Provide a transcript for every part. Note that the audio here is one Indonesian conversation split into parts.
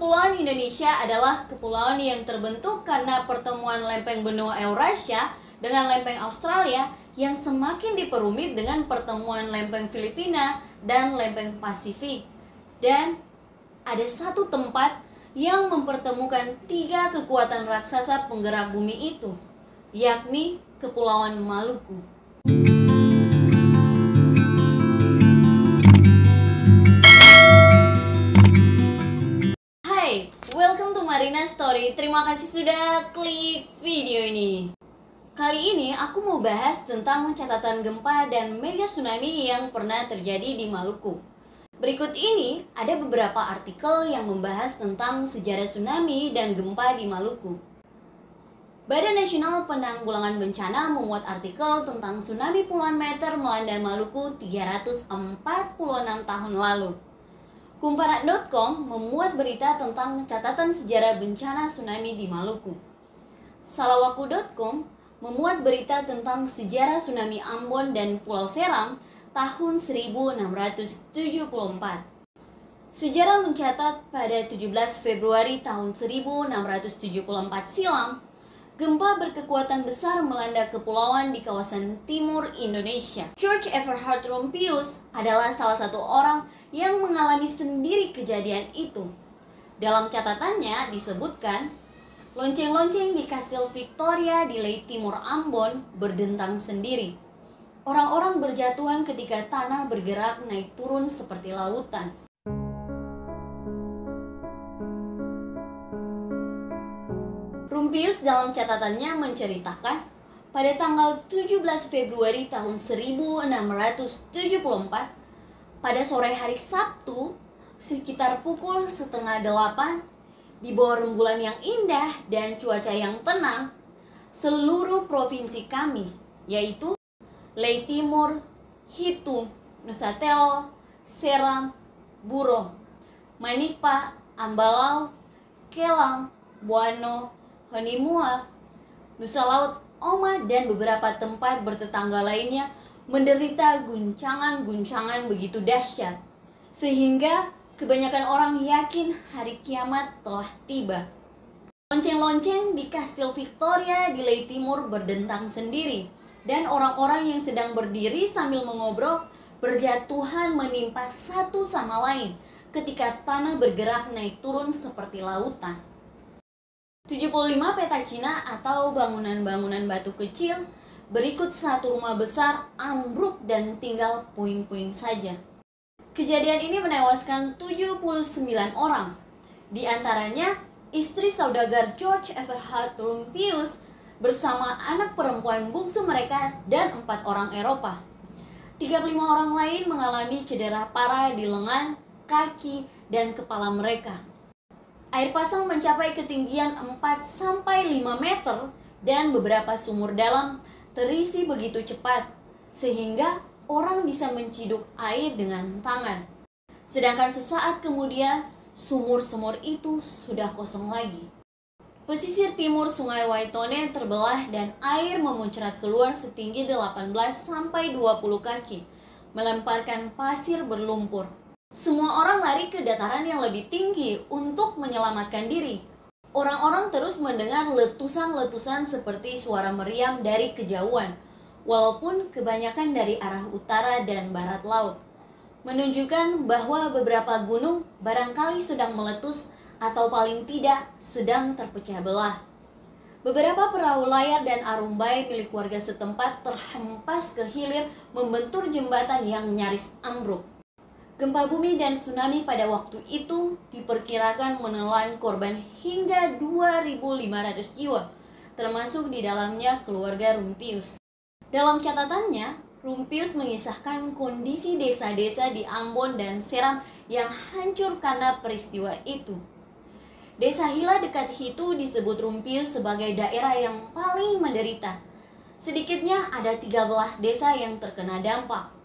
Kepulauan Indonesia adalah kepulauan yang terbentuk karena pertemuan lempeng benua Eurasia dengan lempeng Australia yang semakin diperumit dengan pertemuan lempeng Filipina dan lempeng Pasifik. Dan ada satu tempat yang mempertemukan tiga kekuatan raksasa penggerak bumi itu, yakni Kepulauan Maluku. Hai, welcome to Marina Story. Terima kasih sudah klik video ini. Kali ini aku mau bahas tentang catatan gempa dan mega tsunami yang pernah terjadi di Maluku. Berikut ini ada beberapa artikel yang membahas tentang sejarah tsunami dan gempa di Maluku. Badan Nasional Penanggulangan Bencana memuat artikel tentang tsunami puluhan meter melanda Maluku 346 tahun lalu. Kumparan.com memuat berita tentang catatan sejarah bencana tsunami di Maluku. Salawaku.com memuat berita tentang sejarah tsunami Ambon dan Pulau Seram tahun 1674. Sejarah mencatat pada 17 Februari tahun 1674 silam, gempa berkekuatan besar melanda kepulauan di kawasan timur Indonesia. George Everhard Rumpius adalah salah satu orang yang mengalami sendiri kejadian itu. Dalam catatannya disebutkan, lonceng-lonceng di Kastil Victoria di Lei Timur Ambon berdentang sendiri. Orang-orang berjatuhan ketika tanah bergerak naik turun seperti lautan. Rumpius dalam catatannya menceritakan, pada tanggal 17 Februari tahun 1674, pada sore hari Sabtu, sekitar pukul 7:30, di bawah rembulan yang indah dan cuaca yang tenang, seluruh provinsi kami, yaitu Lei Timur, Hitu, Nusa Tenggara, Seram, Buro, Manipa, Ambalau, Kelang, Buano, Honimua, Nusa Laut, Oma, dan beberapa tempat bertetangga lainnya menderita guncangan-guncangan begitu dahsyat, sehingga kebanyakan orang yakin hari kiamat telah tiba. Lonceng-lonceng di Kastil Victoria di Lei Timur berdentang sendiri, dan orang-orang yang sedang berdiri sambil mengobrol berjatuhan menimpa satu sama lain ketika tanah bergerak naik turun seperti lautan. 75 petak Cina atau bangunan-bangunan batu kecil berikut satu rumah besar ambruk dan tinggal puing-puing saja. Kejadian ini menewaskan 79 orang. Di antaranya istri saudagar George Everhard Rumpius bersama anak perempuan bungsu mereka dan 4 orang Eropa. 35 orang lain mengalami cedera parah di lengan, kaki, dan kepala mereka. Air pasang mencapai ketinggian 4-5 meter dan beberapa sumur dalam terisi begitu cepat sehingga orang bisa menciduk air dengan tangan. Sedangkan sesaat kemudian sumur-sumur itu sudah kosong lagi. Pesisir timur Sungai Waitone terbelah dan air memuncrat keluar setinggi 18-20 kaki, melemparkan pasir berlumpur. Semua orang lari ke dataran yang lebih tinggi untuk menyelamatkan diri. Orang-orang terus mendengar letusan-letusan seperti suara meriam dari kejauhan, walaupun kebanyakan dari arah utara dan barat laut, menunjukkan bahwa beberapa gunung barangkali sedang meletus atau paling tidak sedang terpecah belah. Beberapa perahu layar dan arumbai milik warga setempat terhempas ke hilir membentur jembatan yang nyaris ambruk. Gempa bumi dan tsunami pada waktu itu diperkirakan menelan korban hingga 2.500 jiwa, termasuk di dalamnya keluarga Rumpius. Dalam catatannya, Rumpius mengisahkan kondisi desa-desa di Ambon dan Seram yang hancur karena peristiwa itu. Desa Hila dekat Hitu disebut Rumpius sebagai daerah yang paling menderita. Sedikitnya ada 13 desa yang terkena dampak.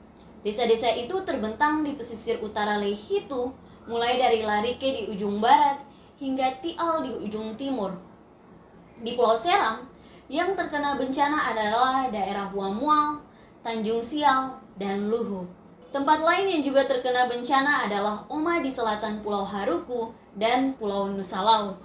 Desa-desa itu terbentang di pesisir utara Lei Hitu, mulai dari Larike di ujung barat hingga Tial di ujung timur. Di Pulau Seram, yang terkena bencana adalah daerah Huamual, Tanjung Sial, dan Luhu. Tempat lain yang juga terkena bencana adalah Oma di selatan Pulau Haruku dan Pulau Nusa Laut.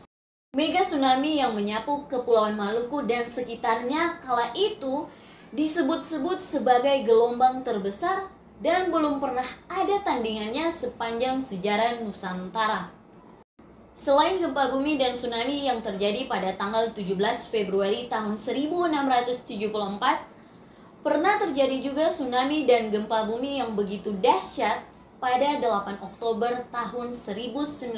Mega tsunami yang menyapu Kepulauan Maluku dan sekitarnya kala itu disebut-sebut sebagai gelombang terbesar dan belum pernah ada tandingannya sepanjang sejarah Nusantara. Selain gempa bumi dan tsunami yang terjadi pada tanggal 17 Februari tahun 1674, pernah terjadi juga tsunami dan gempa bumi yang begitu dahsyat pada 8 Oktober tahun 1950.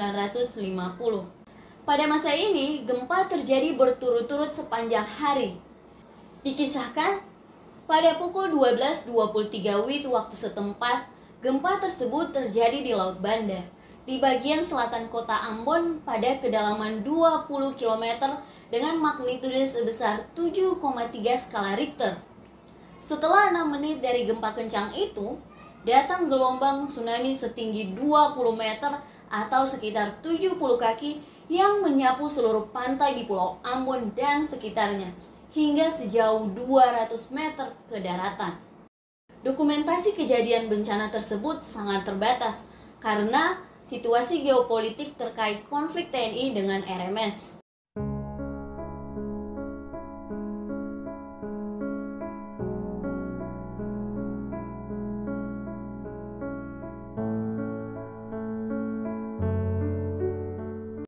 Pada masa ini, gempa terjadi berturut-turut sepanjang hari. Dikisahkan, pada pukul 12.23 WIB waktu setempat, gempa tersebut terjadi di Laut Banda, di bagian selatan kota Ambon pada kedalaman 20 km dengan magnitudo sebesar 7,3 skala Richter. Setelah 6 menit dari gempa kencang itu, datang gelombang tsunami setinggi 20 meter atau sekitar 70 kaki yang menyapu seluruh pantai di Pulau Ambon dan sekitarnya hingga sejauh 200 meter ke daratan. Dokumentasi kejadian bencana tersebut sangat terbatas karena situasi geopolitik terkait konflik TNI dengan RMS.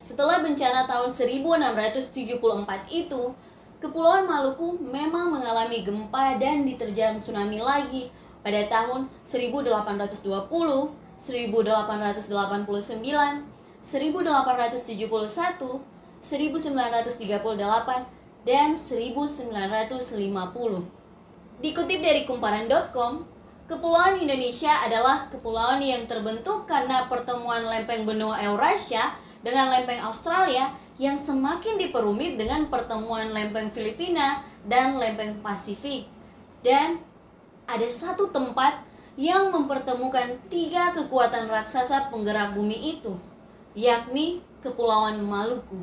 Setelah bencana tahun 1674 itu, Kepulauan Maluku memang mengalami gempa dan diterjang tsunami lagi pada tahun 1820, 1889, 1871, 1938, dan 1950. Dikutip dari kumparan.com, Kepulauan Indonesia adalah kepulauan yang terbentuk karena pertemuan lempeng benua Eurasia dengan lempeng Australia yang semakin diperumit dengan pertemuan lempeng Filipina dan lempeng Pasifik. Dan ada satu tempat yang mempertemukan 3 kekuatan raksasa penggerak bumi itu, yakni Kepulauan Maluku.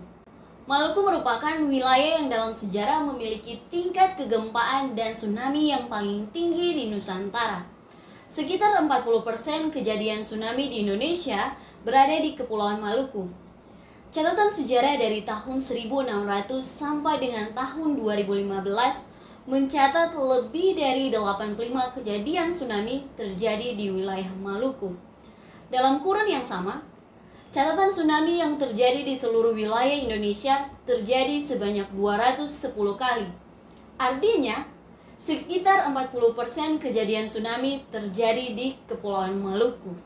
Maluku merupakan wilayah yang dalam sejarah memiliki tingkat kegempaan dan tsunami yang paling tinggi di Nusantara. Sekitar 40% kejadian tsunami di Indonesia berada di Kepulauan Maluku. Catatan sejarah dari tahun 1600 sampai dengan tahun 2015 mencatat lebih dari 85 kejadian tsunami terjadi di wilayah Maluku. Dalam kurun yang sama, catatan tsunami yang terjadi di seluruh wilayah Indonesia terjadi sebanyak 210 kali. Artinya, sekitar 40% kejadian tsunami terjadi di Kepulauan Maluku.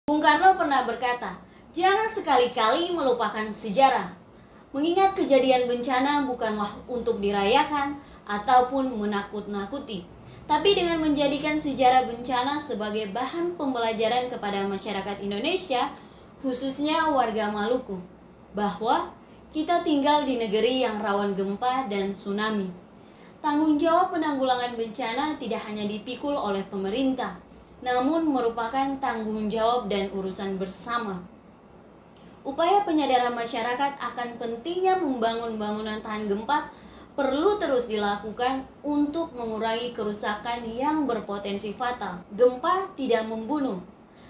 Bung Karno pernah berkata, "Jangan sekali-kali melupakan sejarah. Mengingat kejadian bencana bukanlah untuk dirayakan ataupun menakut-nakuti, tapi dengan menjadikan sejarah bencana sebagai bahan pembelajaran kepada masyarakat Indonesia, khususnya warga Maluku, bahwa kita tinggal di negeri yang rawan gempa dan tsunami. Tanggung jawab penanggulangan bencana tidak hanya dipikul oleh pemerintah, namun merupakan tanggung jawab dan urusan bersama." Upaya penyadaran masyarakat akan pentingnya membangun bangunan tahan gempa perlu terus dilakukan untuk mengurangi kerusakan yang berpotensi fatal. Gempa tidak membunuh,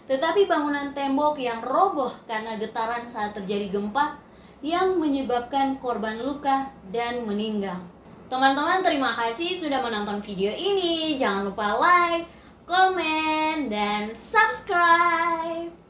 tetapi bangunan tembok yang roboh karena getaran saat terjadi gempa yang menyebabkan korban luka dan meninggal. Teman-teman, terima kasih sudah menonton video ini. Jangan lupa like, komen, dan subscribe.